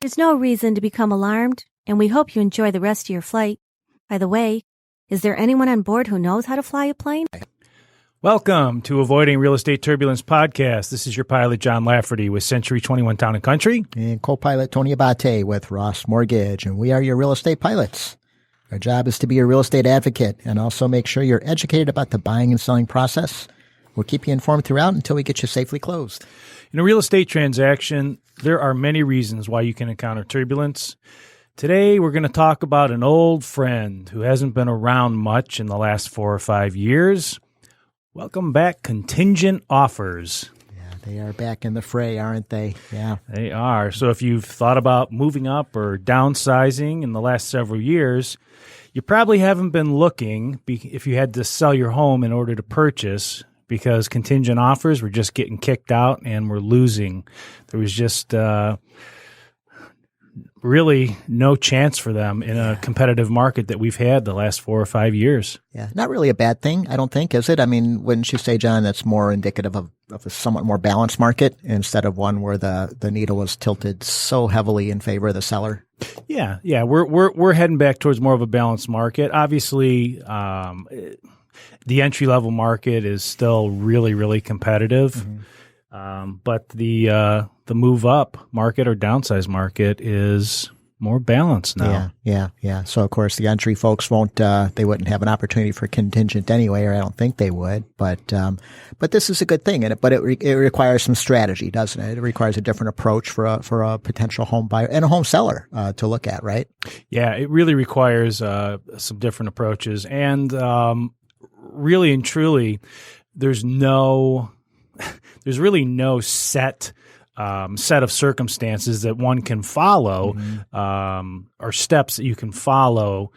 There's no reason to become alarmed, and we hope you enjoy the rest of your flight. By the way, is there anyone on board who knows how to fly a plane? Welcome to Avoiding Real Estate Turbulence podcast. This is your pilot, John Lafferty, with Century 21 Town & Country. And co-pilot Tony Abate with Ross Mortgage. And we are your real estate pilots. Our job is to be a real estate advocate and also make sure you're educated about the buying and selling process. We'll keep you informed throughout until we get you safely closed. In a real estate transaction, there are many reasons why you can encounter turbulence. Today, we're going to talk about an old friend who hasn't been around much in the last 4 or 5 years. Welcome back, contingent offers. Yeah, they are back in the fray, aren't they? Yeah. They are. So if you've thought about moving up or downsizing in the last several years, you probably haven't been looking if you had to sell your home in order to purchase, because contingent offers were just getting kicked out and we're losing. There was just really no chance for them in a competitive market that we've had the last 4 or 5 years. Yeah, not really a bad thing, I don't think, is it? I mean, wouldn't you say, John, that's more indicative of a somewhat more balanced market instead of one where the needle was tilted so heavily in favor of the seller? Yeah, we're heading back towards more of a balanced market. Obviously, the entry-level market is still really, really competitive. Mm-hmm. But the move-up market or downsize market is more balanced now. Yeah. So, of course, the entry folks they wouldn't have an opportunity for contingent anyway, or I don't think they would. But this is a good thing, but it requires some strategy, doesn't it? It requires a different approach for a potential home buyer and a home seller to look at, right? Yeah, it really requires some different approaches, and really and truly, there's really no set of circumstances that one can follow, or steps that you can follow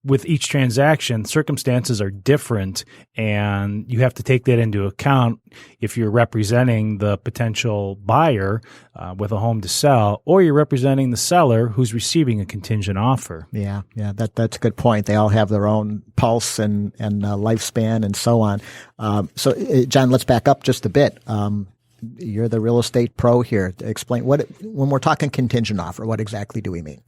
with each transaction. Circumstances are different, and you have to take that into account if you're representing the potential buyer with a home to sell, or you're representing the seller who's receiving a contingent offer. Yeah, that's a good point. They all have their own pulse and lifespan and so on. So, John, let's back up just a bit. You're the real estate pro here. Explain when we're talking contingent offer, what exactly do we mean?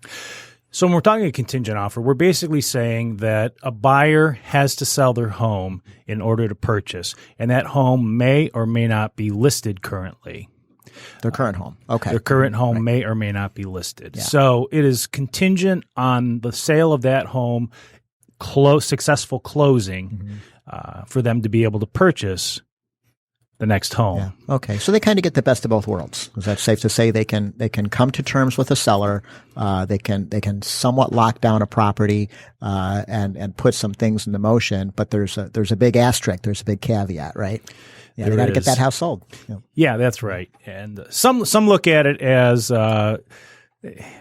So when we're talking a contingent offer, we're basically saying that a buyer has to sell their home in order to purchase, and that home may or may not be listed currently. Their current home. Okay. Their current home may or may not be listed. Yeah. So it is contingent on the sale of that home, successful closing, for them to be able to purchase the next home. Yeah. Okay. So they kind of get the best of both worlds. Is that safe to say? They can come to terms with a seller. They can somewhat lock down a property, and put some things into motion, but there's a big asterisk. There's a big caveat, right? Yeah. They got to get that house sold. Yeah, that's right. And some look at it as,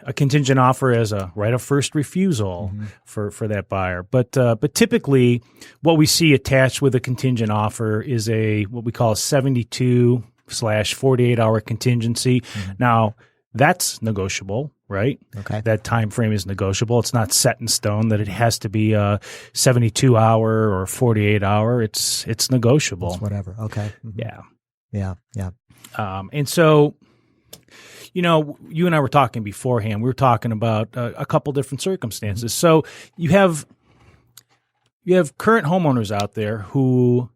a contingent offer as a right of first refusal for that buyer. But typically what we see attached with a contingent offer is what we call a 72/48 hour contingency. Now that's negotiable, right? Okay. That time frame is negotiable. It's not set in stone that it has to be a 72 hour or 48 hour. It's negotiable. It's whatever. Okay. Yeah. Yeah. And so, you and I were talking beforehand. We were talking about a couple different circumstances. So you have current homeowners out there who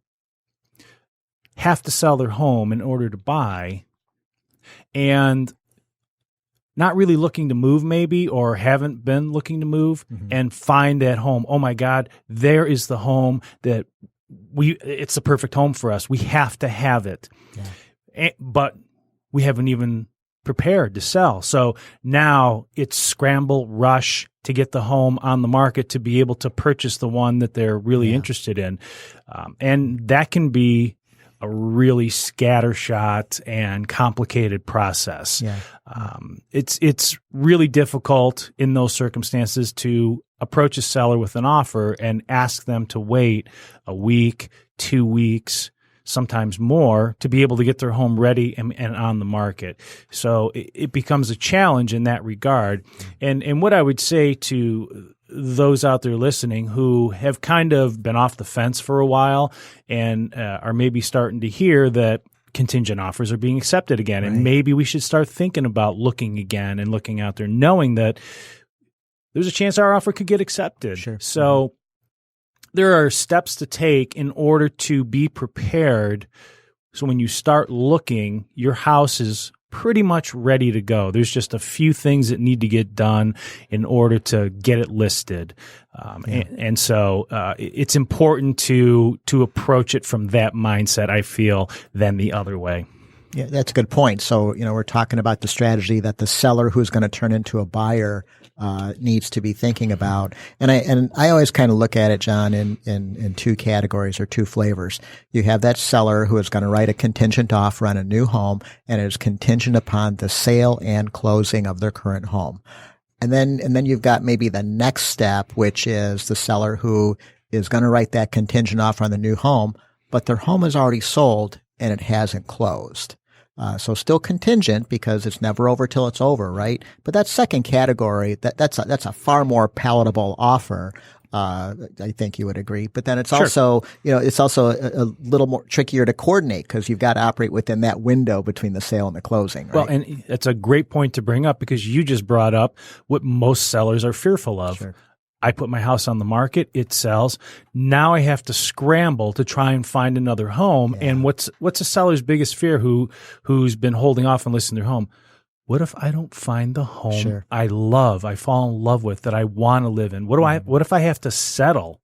have to sell their home in order to buy, and not really looking to move maybe, or haven't been looking to move, and find that home. Oh my God, there is the home that it's the perfect home for us. We have to have it. Yeah. But we haven't even prepared to sell. So now it's scramble, rush to get the home on the market to be able to purchase the one that they're really interested in. And that can be a really scattershot and complicated process. Yeah. It's really difficult in those circumstances to approach a seller with an offer and ask them to wait a week, 2 weeks, sometimes more, to be able to get their home ready and on the market. So it becomes a challenge in that regard. And what I would say to those out there listening who have kind of been off the fence for a while and are maybe starting to hear that contingent offers are being accepted again. Right. And maybe we should start thinking about looking again and looking out there, knowing that there's a chance our offer could get accepted. Sure. So there are steps to take in order to be prepared. So when you start looking, your house is pretty much ready to go. There's just a few things that need to get done in order to get it listed. And so it's important to approach it from that mindset, I feel, than the other way. Yeah, that's a good point. So, we're talking about the strategy that the seller who's going to turn into a buyer needs to be thinking about. And I always kind of look at it, John, in two categories or two flavors. You have that seller who is going to write a contingent offer on a new home, and it is contingent upon the sale and closing of their current home. And then you've got maybe the next step, which is the seller who is going to write that contingent offer on the new home, but their home is already sold and it hasn't closed. So still contingent because it's never over till it's over, right? But that second category, that's a far more palatable offer. I think you would agree. But then it's also, it's also a little more trickier to coordinate because you've got to operate within that window between the sale and the closing, right? Well, and that's a great point to bring up because you just brought up what most sellers are fearful of. Sure. I put my house on the market, it sells. Now I have to scramble to try and find another home. Yeah. And what's a seller's biggest fear who's been holding off on listing their home? What if I don't find the home I fall in love with, that I want to live in? What if I have to settle?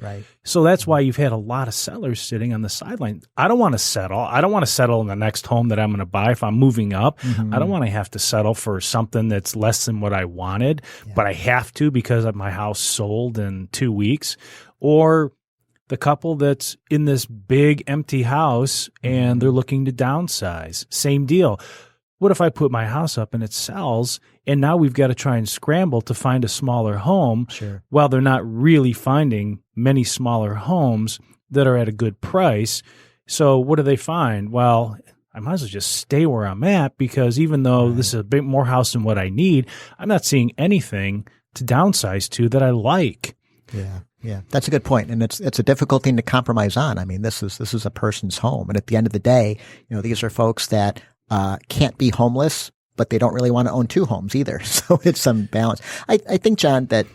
Right. So that's why you've had a lot of sellers sitting on the sideline. I don't want to settle. I don't want to settle in the next home that I'm going to buy if I'm moving up. Mm-hmm. I don't want to have to settle for something that's less than what I wanted, but I have to because my house sold in 2 weeks. Or the couple that's in this big empty house and they're looking to downsize. Same deal. What if I put my house up and it sells, and now we've got to try and scramble to find a smaller home? Sure. Well, they're not really finding many smaller homes that are at a good price. So what do they find? Well, I might as well just stay where I'm at because even though this is a bit more house than what I need, I'm not seeing anything to downsize to that I like. Yeah, that's a good point, and it's a difficult thing to compromise on. I mean, this is a person's home, and at the end of the day, these are folks that can't be homeless, but they don't really want to own two homes either. So it's some balance. I think, John, that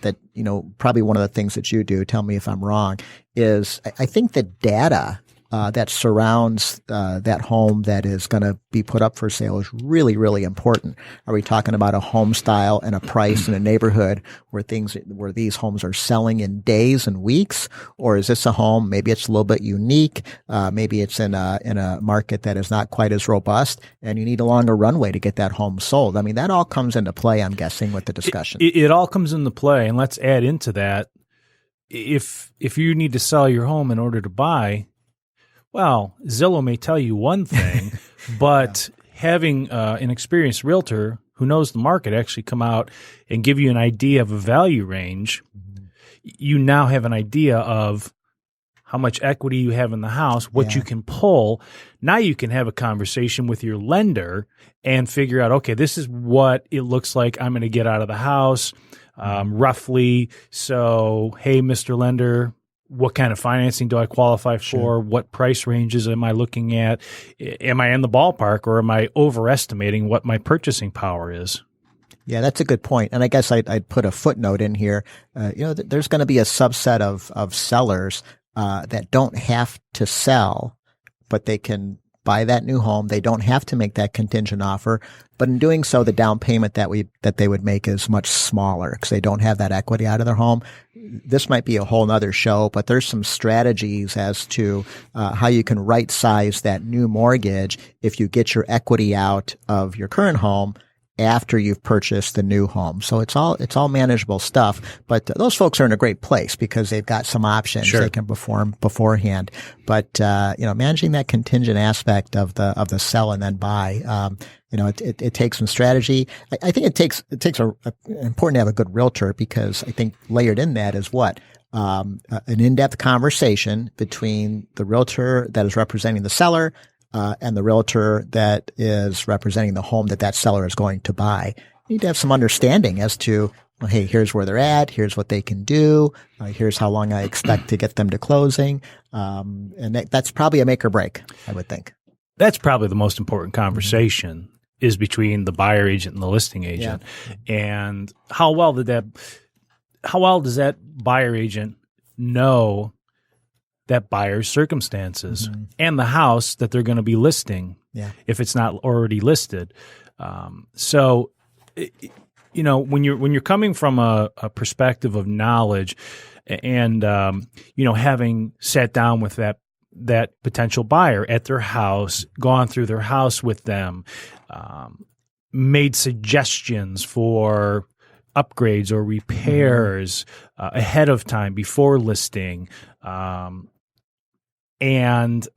probably one of the things that you do, tell me if I'm wrong, is I think the data that surrounds that home that is going to be put up for sale is really, really important. Are we talking about a home style and a price in a neighborhood where these homes are selling in days and weeks, or is this a home? Maybe it's a little bit unique. Maybe it's in a market that is not quite as robust, and you need a longer runway to get that home sold. I mean, that all comes into play, I'm guessing, with the discussion. It all comes into play, and let's add into that. If you need to sell your home in order to buy, well, Zillow may tell you one thing, but having an experienced realtor who knows the market actually come out and give you an idea of a value range, you now have an idea of how much equity you have in the house, what you can pull. Now you can have a conversation with your lender and figure out, okay, this is what it looks like I'm going to get out of the house, roughly. So, hey, Mr. Lender, what kind of financing do I qualify for? Sure. What price ranges am I looking at? Am I in the ballpark, or am I overestimating what my purchasing power is? Yeah, that's a good point. And I guess I'd put a footnote in here. There's going to be a subset of sellers that don't have to sell, but they can buy that new home. They don't have to make that contingent offer, but in doing so, the down payment that they would make is much smaller because they don't have that equity out of their home. This might be a whole nother show, but there's some strategies as to how you can right size that new mortgage if you get your equity out of your current home after you've purchased the new home. So it's all manageable stuff, but those folks are in a great place because they've got some options they can perform beforehand. But, managing that contingent aspect of the sell and then buy, it takes some strategy. I think it takes important to have a good realtor because I think layered in that is what? An in-depth conversation between the realtor that is representing the seller, and the realtor that is representing the home that seller is going to buy. You need to have some understanding as to, well, hey, here's where they're at. Here's what they can do. Here's how long I expect to get them to closing. And that's probably a make or break, I would think. That's probably the most important conversation is between the buyer agent and the listing agent. And how well does that buyer agent know that buyer's circumstances and the house that they're going to be listing if it's not already listed? So, you know, when you're coming from a perspective of knowledge and, you know, having sat down with that potential buyer at their house, gone through their house with them, made suggestions for upgrades or repairs ahead of time before listing, and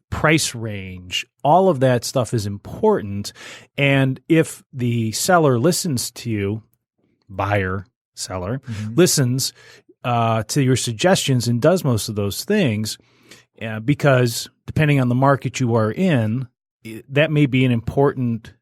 price range, all of that stuff is important. And if the seller listens to you, seller listens to your suggestions and does most of those things, because depending on the market you are in, that may be an important,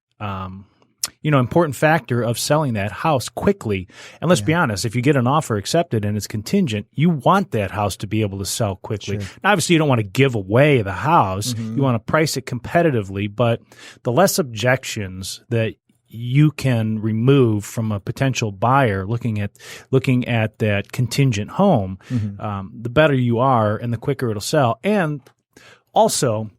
important factor of selling that house quickly. And let's be honest, if you get an offer accepted and it's contingent, you want that house to be able to sell quickly. Sure. Now, obviously, you don't want to give away the house. You want to price it competitively, but the less objections that you can remove from a potential buyer looking at that contingent home, the better you are and the quicker it'll sell. And also,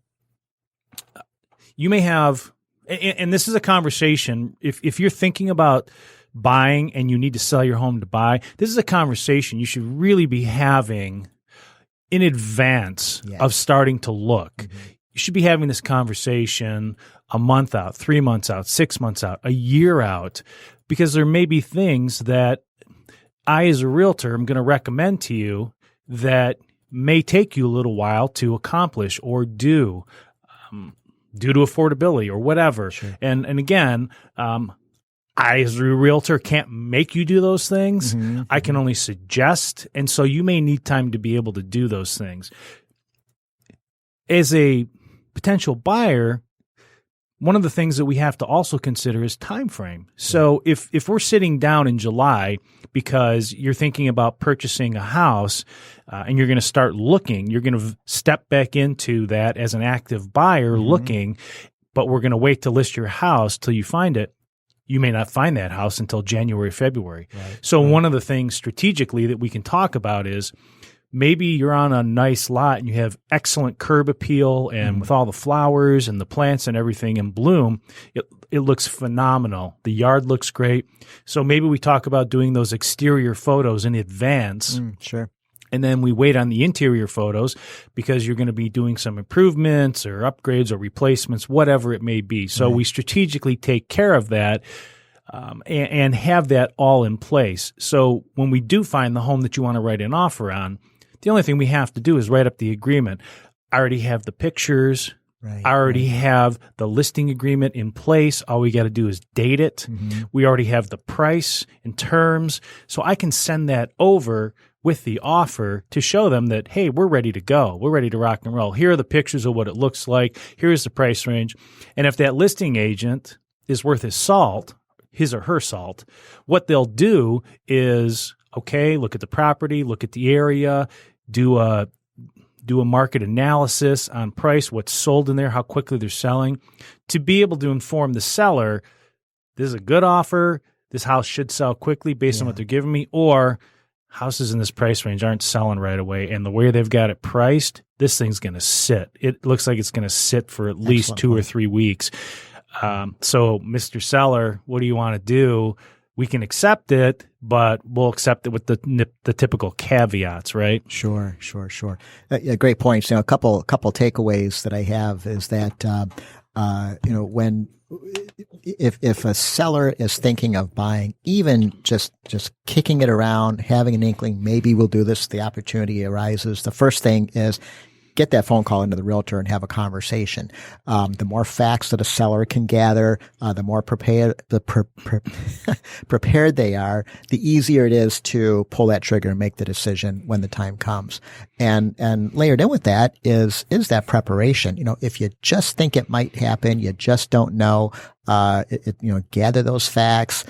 you may have, and this is a conversation, if you're thinking about buying and you need to sell your home to buy, this is a conversation you should really be having in advance of starting to look. You should be having this conversation a month out, 3 months out, 6 months out, a year out, because there may be things that I, as a realtor, am going to recommend to you that may take you a little while to accomplish or do, due to affordability or whatever. Sure. And again, I, as a realtor, can't make you do those things. I can only suggest, and so you may need time to be able to do those things. As a potential buyer, one of the things that we have to also consider is time frame. So if we're sitting down in July because you're thinking about purchasing a house and you're going to start looking, you're going to step back into that as an active buyer looking, but we're going to wait to list your house till you find it. You may not find that house until January, February. Right. So one of the things strategically that we can talk about is maybe you're on a nice lot and you have excellent curb appeal and with all the flowers and the plants and everything in bloom, it looks phenomenal. The yard looks great. So maybe we talk about doing those exterior photos in advance. Sure. And then we wait on the interior photos because you're going to be doing some improvements or upgrades or replacements, whatever it may be. So we strategically take care of that and have that all in place. So when we do find the home that you want to write an offer on, the only thing we have to do is write up the agreement. I already have the pictures. I already have the listing agreement in place. All we got to do is date it. We already have the price and terms. So I can send that over with the offer to show them that, hey, we're ready to go. We're ready to rock and roll. Here are the pictures of what it looks like. Here's the price range. And if that listing agent is worth his salt, his or her salt, what they'll do is, okay, look at the property, look at the area, do a market analysis on price, what's sold in there, how quickly they're selling, to be able to inform the seller, this is a good offer, this house should sell quickly based on what they're giving me, or houses in this price range aren't selling right away, and the way they've got it priced, this thing's going to sit. It looks like it's going to sit for at least 2 or 3 weeks. So, Mr. Seller, what do you want to do? We can accept it, but we'll accept it with the typical caveats, right? Sure. Great points. A couple takeaways that I have is that when if a seller is thinking of buying, even just kicking it around, having an inkling, maybe we'll do this, the opportunity arises. The first thing is get that phone call into the realtor and have a conversation. The more facts that a seller can gather, the more prepared they are, the easier it is to pull that trigger and make the decision when the time comes. And layered in with that is that preparation. If you just think it might happen, you just don't know, gather those facts,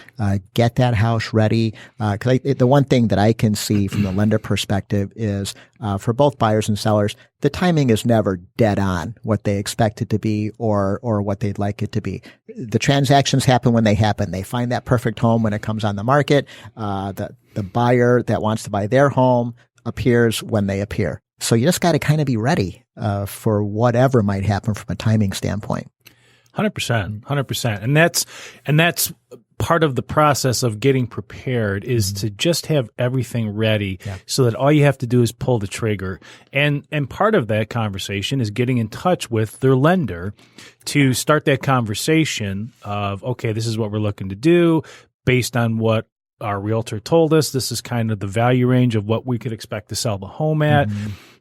get that house ready. Cause the one thing that I can see from the lender perspective is, for both buyers and sellers, the timing is never dead on what they expect it to be or what they'd like it to be. The transactions happen when they happen. They find that perfect home when it comes on the market. The buyer that wants to buy their home appears when they appear. So you just got to kind of be ready, for whatever might happen from a timing standpoint. 100%. And that's part of the process of getting prepared is to just have everything ready so that all you have to do is pull the trigger. And part of that conversation is getting in touch with their lender to start that conversation of, okay, this is what we're looking to do based on what our realtor told us. This is kind of the value range of what we could expect to sell the home at.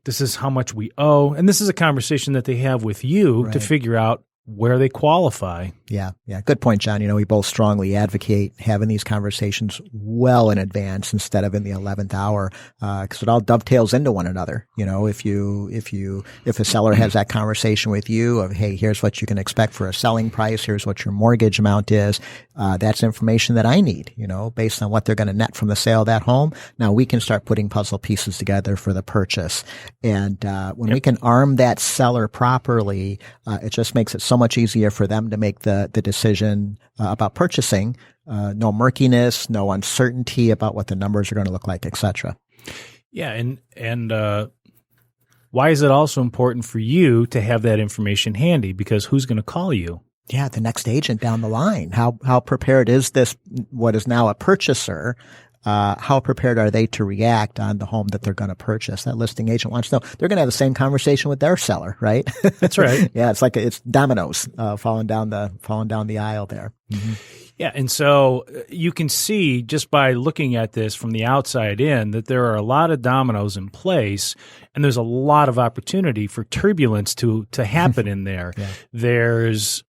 This is how much we owe. And this is a conversation that they have with you to figure out where they qualify. Yeah. Good point, John. We both strongly advocate having these conversations well in advance instead of in the 11th hour, because it all dovetails into one another. If a seller has that conversation with you of, hey, here's what you can expect for a selling price. Here's what your mortgage amount is. That's information that I need, based on what they're going to net from the sale of that home. Now we can start putting puzzle pieces together for the purchase. And, when we can arm that seller properly, it just makes it so much easier for them to make the decision about purchasing. No murkiness, no uncertainty about what the numbers are going to look like, et cetera. Yeah. And why is it also important for you to have that information handy? Because who's going to call you? Yeah, the next agent down the line. How prepared is this, what is now a purchaser? How prepared are they to react on the home that they're going to purchase? That listing agent wants to know. They're going to have the same conversation with their seller, right? That's right. Yeah, it's dominoes falling down the aisle there. Mm-hmm. Yeah, and so you can see just by looking at this from the outside in that there are a lot of dominoes in place, and there's a lot of opportunity for turbulence to happen in there. There's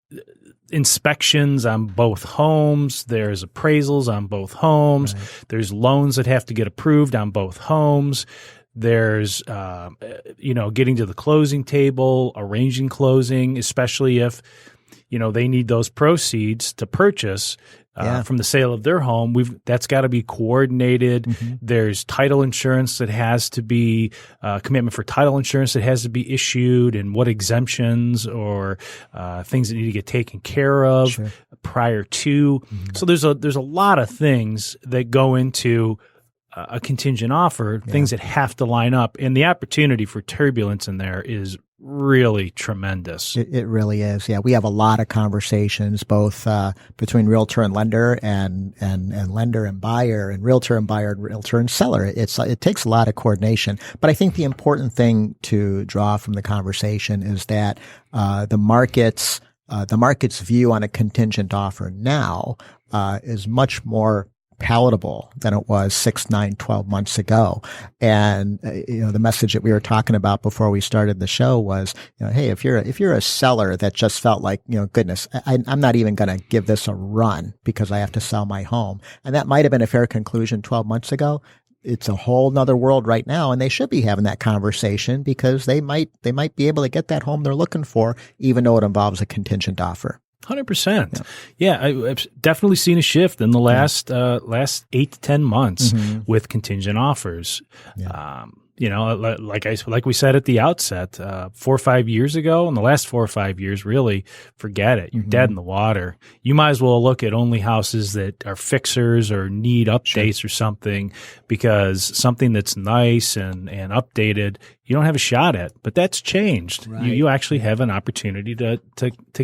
inspections on both homes. There's appraisals on both homes. There's loans that have to get approved on both homes. There's, getting to the closing table, arranging closing, especially if, they need those proceeds to purchase from the sale of their home. That's got to be coordinated. Mm-hmm. There's title insurance that has to be commitment for title insurance that has to be issued, and what exemptions or things that need to get taken care of prior to. Mm-hmm. So there's a lot of things that go into a contingent offer, things that have to line up, and the opportunity for turbulence in there is really tremendous. It really is. Yeah. We have a lot of conversations, both, between realtor and lender and lender and buyer and realtor and buyer and realtor and seller. It takes a lot of coordination, but I think the important thing to draw from the conversation is that, the market's view on a contingent offer now, is much more palatable than it was 6, 9, 12 months ago. And, the message that we were talking about before we started the show was, hey, if you're a seller that just felt like, goodness, I'm not even going to give this a run because I have to sell my home. And that might have been a fair conclusion 12 months ago. It's a whole nother world right now, and they should be having that conversation because they might be able to get that home they're looking for, even though it involves a contingent offer. 100%. Yeah, I've definitely seen a shift in the last 8 to 10 months with contingent offers. Yeah. Like we said at the outset, 4 or 5 years ago, in the last 4 or 5 years, really, forget it. You're dead in the water. You might as well look at only houses that are fixers or need updates or something, because something that's nice and updated, you don't have a shot at. But that's changed. Right. You actually have an opportunity to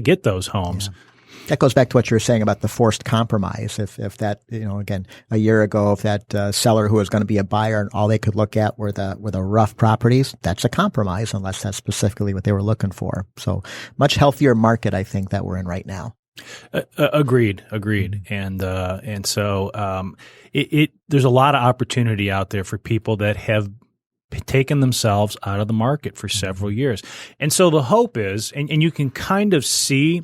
get those homes. Yeah. That goes back to what you were saying about the forced compromise. If that, again, a year ago, if that seller who was going to be a buyer and all they could look at were the rough properties, that's a compromise unless that's specifically what they were looking for. So much healthier market, I think, that we're in right now. Agreed. And so there's a lot of opportunity out there for people that have taken themselves out of the market for several years. And so the hope is, and you can kind of see,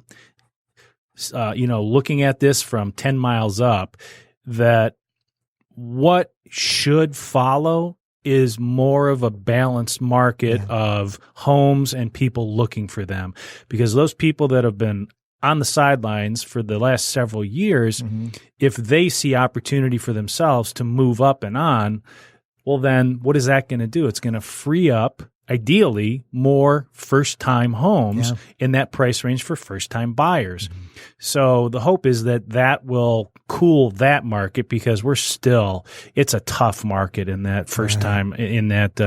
looking at this from 10 miles up, that what should follow is more of a balanced market of homes and people looking for them, because those people that have been on the sidelines for the last several years, if they see opportunity for themselves to move up and on, well, then what is that going to do? It's going to free up, ideally, more first-time homes in that price range for first-time buyers. So the hope is that that will cool that market, because it's a tough market in that first-time, in that,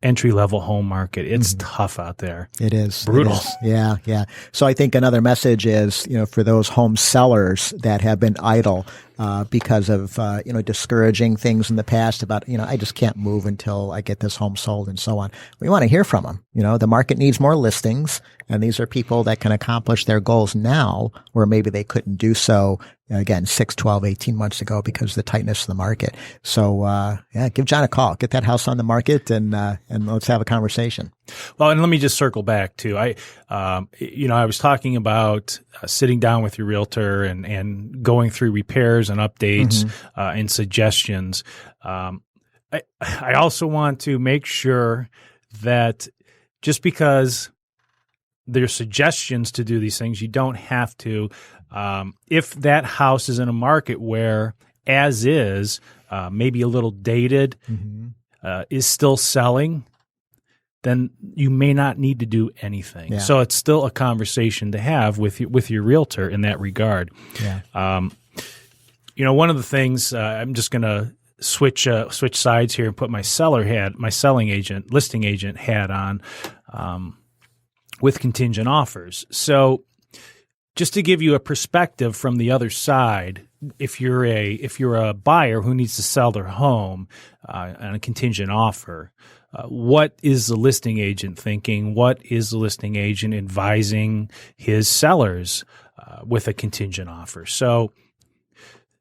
entry-level home market. It's tough out there. It is. Brutal. It is. Yeah, yeah. So I think another message is, for those home sellers that have been idle, because of, discouraging things in the past about, I just can't move until I get this home sold and so on. We want to hear from them. The market needs more listings, and these are people that can accomplish their goals now where maybe they couldn't do so, again, 6, 12, 18 months ago because of the tightness of the market. So, give John a call, get that house on the market, and let's have a conversation. Well, and let me just circle back too. I was talking about sitting down with your realtor and going through repairs and updates and suggestions. I also want to make sure that just because there's suggestions to do these things, you don't have to. If that house is in a market where, as is, maybe a little dated, is still selling, then you may not need to do anything. Yeah. So it's still a conversation to have with your realtor in that regard. Yeah. One of the things, I'm just going to switch sides here and put my listing agent hat on with contingent offers. So just to give you a perspective from the other side, if you're a buyer who needs to sell their home on a contingent offer, what is the listing agent thinking? What is the listing agent advising his sellers with a contingent offer? So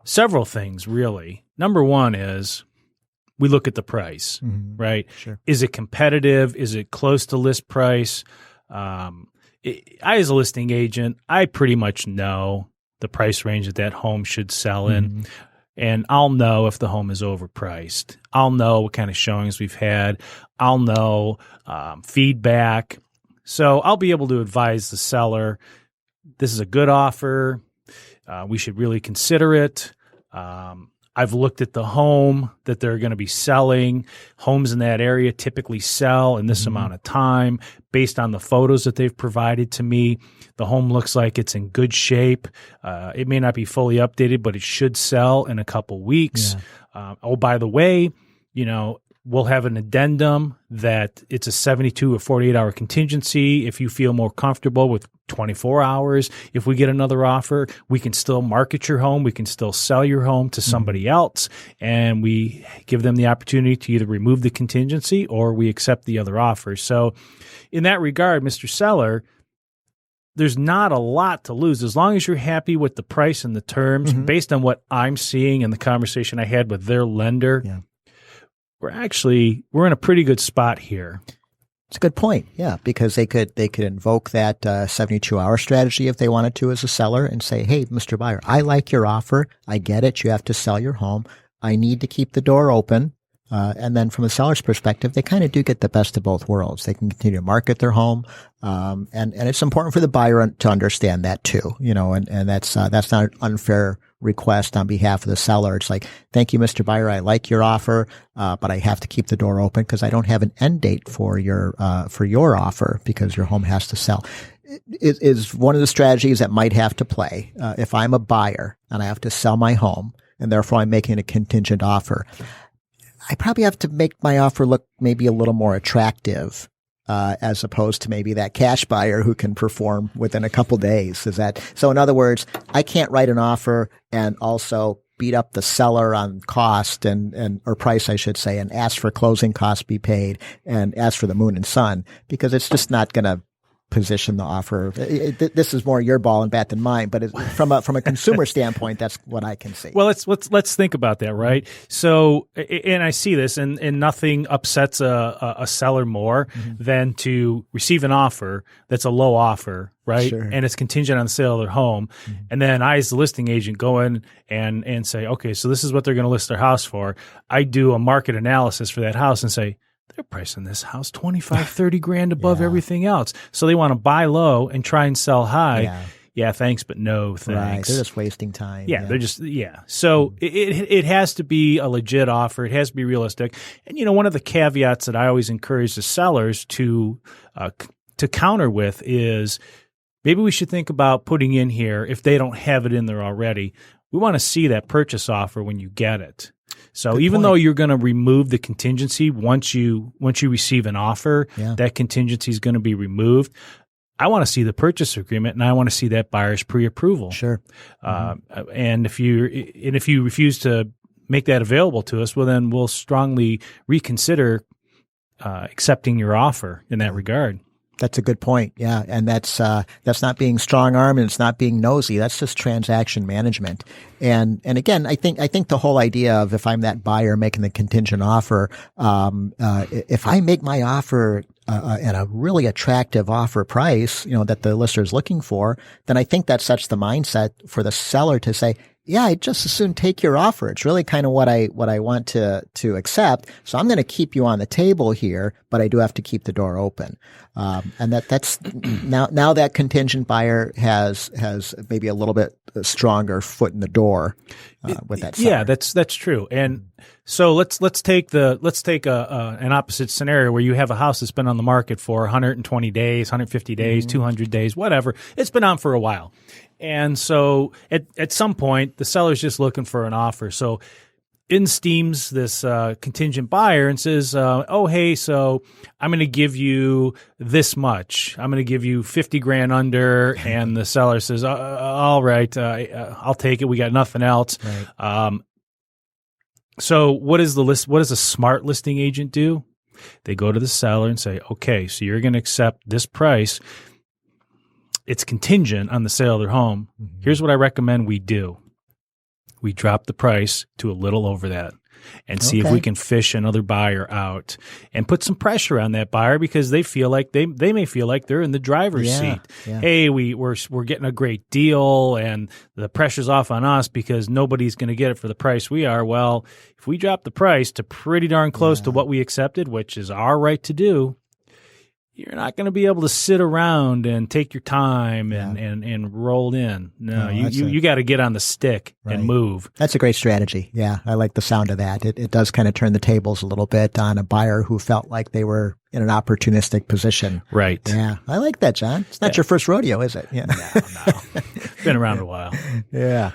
several things, really. Number one is we look at the price, right? Sure. Is it competitive? Is it close to list price? I, as a listing agent, I pretty much know the price range that home should sell in. And I'll know if the home is overpriced. I'll know what kind of showings we've had. I'll know feedback. So I'll be able to advise the seller, this is a good offer. We should really consider it. I've looked at the home that they're going to be selling. Homes in that area typically sell in this amount of time. Based on the photos that they've provided to me, the home looks like it's in good shape. It may not be fully updated, but it should sell in a couple weeks. Yeah. By the way, we'll have an addendum that it's a 72 or 48-hour contingency. If you feel more comfortable with 24 hours, if we get another offer, we can still market your home. We can still sell your home to somebody else, and we give them the opportunity to either remove the contingency or we accept the other offer. So in that regard, Mr. Seller, there's not a lot to lose as long as you're happy with the price and the terms. Based on what I'm seeing and the conversation I had with their lender, yeah. we're in a pretty good spot here. It's a good point. Yeah, because they could invoke that 72-hour strategy if they wanted to as a seller and say, "Hey, Mr. Buyer, I like your offer. I get it. You have to sell your home. I need to keep the door open." And then from a seller's perspective, they kind of do get the best of both worlds. They can continue to market their home. And it's important for the buyer to understand that too, and that's not an unfair request on behalf of the seller. It's like, "Thank you, Mr. Buyer. I like your offer, but I have to keep the door open because I don't have an end date for your offer because your home has to sell." It is one of the strategies that might have to play. If I'm a buyer and I have to sell my home and therefore I'm making a contingent offer, I probably have to make my offer look maybe a little more attractive, as opposed to maybe that cash buyer who can perform within a couple days. So in other words, I can't write an offer and also beat up the seller on cost or price, I should say, and ask for closing costs be paid and ask for the moon and sun, because it's just not going to position the offer. This is more your ball and bat than mine, but from a consumer standpoint, that's what I can see. Well, let's think about that, right? So, and I see this, and nothing upsets a seller more than to receive an offer that's a low offer, right? Sure. And it's contingent on the sale of their home, and then I, as the listing agent, go in and say, okay, so this is what they're going to list their house for. I do a market analysis for that house and say, they're pricing this house 25, 30 grand above everything else. So they want to buy low and try and sell high. yeah, thanks, but no Right. thanks. They're just wasting time. Yeah, they're just So it has to be a legit offer. It has to be realistic. And one of the caveats that I always encourage the sellers to counter with is maybe we should think about putting in here, if they don't have it in there already, we want to see that purchase offer when you get it. So even though you're going to remove the contingency once you receive an offer, that contingency is going to be removed. I want to see the purchase agreement, and I want to see that buyer's pre-approval. Sure. And if you refuse to make that available to us, well, then we'll strongly reconsider accepting your offer in that regard. That's a good point. Yeah. And that's not being strong armed, and it's not being nosy. That's just transaction management. And again, I think the whole idea of, if I'm that buyer making the contingent offer, if I make my offer at a really attractive offer price, that the lister is looking for, then I think that sets the mindset for the seller to say, yeah, I'd just as soon take your offer. It's really kind of what I want to accept. So I'm going to keep you on the table here, but I do have to keep the door open. And that's now that contingent buyer has maybe a little bit stronger foot in the door with that seller. Yeah, that's true. And so let's take an opposite scenario where you have a house that's been on the market for 120 days, 150 days, 200 days, whatever. It's been on for a while. And so at some point, the seller's just looking for an offer. So in steams this contingent buyer and says, oh, hey, so I'm going to give you this much. I'm going to give you 50 grand under. And the seller says, all right, I'll take it. We got nothing else. Right. So what does a smart listing agent do? They go to the seller and say, okay, so you're going to accept this price. It's contingent on the sale of their home. Mm-hmm. Here's what I recommend we do. We drop the price to a little over that and see if we can fish another buyer out and put some pressure on that buyer, because they feel like they may feel like they're in the driver's seat. Yeah. Hey, we're getting a great deal and the pressure's off on us because nobody's going to get it for the price we are. Well, if we drop the price to pretty darn close to what we accepted, which is our right to do, you're not going to be able to sit around and take your time and roll in. No, you got to get on the stick and move. That's a great strategy. Yeah, I like the sound of that. It does kind of turn the tables a little bit on a buyer who felt like they were in an opportunistic position. Right. Yeah, I like that, John. It's not your first rodeo, is it? Yeah. No. Been around a while. Yeah.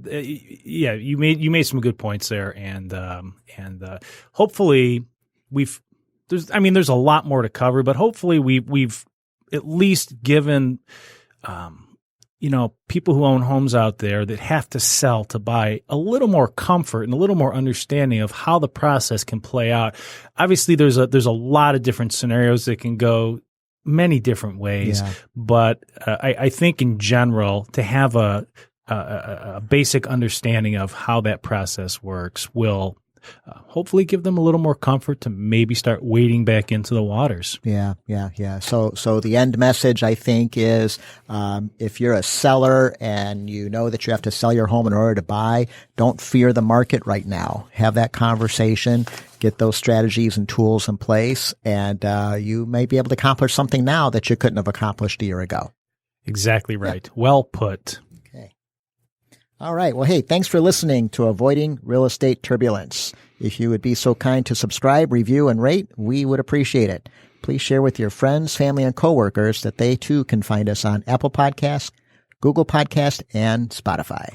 You made some good points there, and hopefully there's a lot more to cover, but hopefully we've at least given, people who own homes out there that have to sell to buy a little more comfort and a little more understanding of how the process can play out. Obviously, there's a lot of different scenarios that can go many different ways, but I think in general, to have a basic understanding of how that process works will hopefully give them a little more comfort to maybe start wading back into the waters. Yeah. So the end message, I think, is if you're a seller and you know that you have to sell your home in order to buy, don't fear the market right now. Have that conversation, get those strategies and tools in place, and you may be able to accomplish something now that you couldn't have accomplished a year ago. Exactly right. Yeah. Well put. All right. Well, hey, thanks for listening to Avoiding Real Estate Turbulence. If you would be so kind to subscribe, review, and rate, we would appreciate it. Please share with your friends, family, and coworkers that they too can find us on Apple Podcasts, Google Podcasts, and Spotify.